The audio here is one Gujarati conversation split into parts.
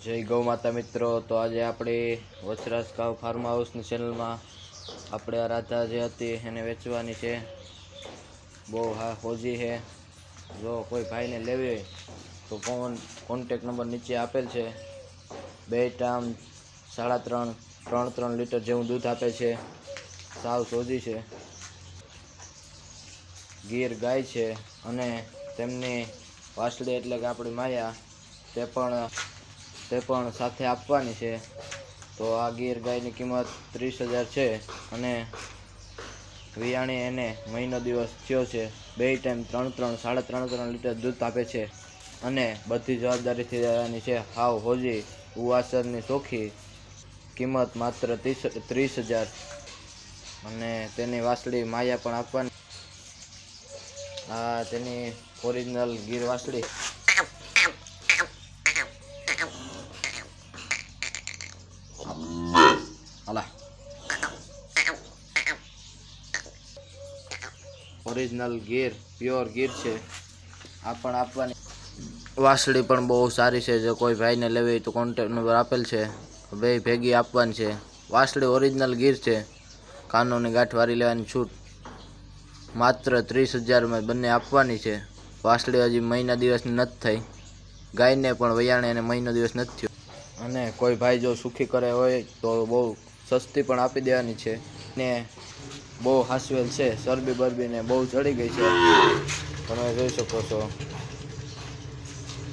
જય ગૌ માતા મિત્રો। તો આજે આપણે વછરાજ કાવ ફાર્મ હાઉસની ચેનલમાં આપણે આ રાધા જે હતી એને વેચવાની છે। બહુ હોજી છે। જો કોઈ ભાઈને લેવી હોય તો કોન્ટેક નંબર નીચે આપેલ છે। બે ટાઈમ 3.5 લીટર જેવું દૂધ આપે છે। સાવ સોજી છે। ગીર ગાય છે અને તેમની વાસળી એટલે કે આપણી માયા તે પણ સાથે આપવાની છે। તો આ ગીર ગાયની કિંમત 30,000 છે અને વિયાણી એને મહિનો દિવસ થયો છે। બે ટાઈમ 3.5 લીટર દૂધ આપે છે અને બધી જવાબદારીથી લેવાની છે। હાવ હોજી ઉવાસરની ચોખ્ખી કિંમત માત્ર 30,000 અને તેની વાસળી માયા પણ આપવાની। આ તેની ઓરિજિનલ ગીર વાસળી ઓરિજિનલ ગીર પ્યોર ગીર છે। આ પણ આપવાની વાસળી પણ બહુ સારી છે। જો કોઈ ભાઈને લેવી હોય તો કોન્ટેક્ટ નંબર આપેલ છે। બે ભેગી આપવાની છે। વાસળી ઓરિજિનલ ગીર છે। કાનોની ગાંઠ વારી લેવાની છૂટ માત્ર 30,000 બંને આપવાની છે। વાસળી હજી મહિના દિવસની નથી થઈ। ગાયને પણ વયાણે એને મહિનો દિવસ નથી થયો અને કોઈ ભાઈ જો સુખી કરે હોય તો બહુ સસ્તી પણ આપી દેવાની છે ને બહુ હાસવેલ છે। ચરબી બરબીને બહુ ચડી ગઈ છે, તમે જોઈ શકો છો।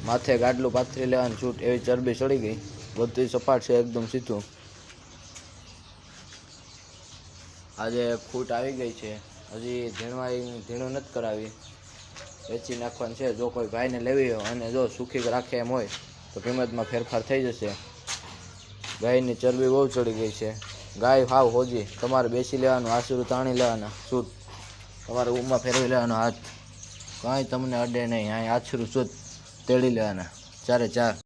માથે ગાડલું પાથરી લેવાની છૂટ એવી ચરબી ચડી ગઈ, બધું સપાટ છે એકદમ સીધું। આજે ફૂટ આવી ગઈ છે, હજી ઝીણું નથી કરાવી, વેચી નાખવાની છે। જો કોઈ ભાઈને લેવી હોય અને જો સુખી રાખે એમ હોય તો કિંમતમાં ફેરફાર થઈ જશે। ગાયની ચરબી બહુ ચડી ગઈ છે। ગાય હાવ હોજી, તમારે બેસી લેવાનું, આશરું તાણી લેવાના છૂટ, તમારે ઊંમાં ફેરવી લેવાનો હાથ, કાંઈ તમને અડે નહીં। અહીં આછરું શુદ્ધ તેડી લેવાના 4 4।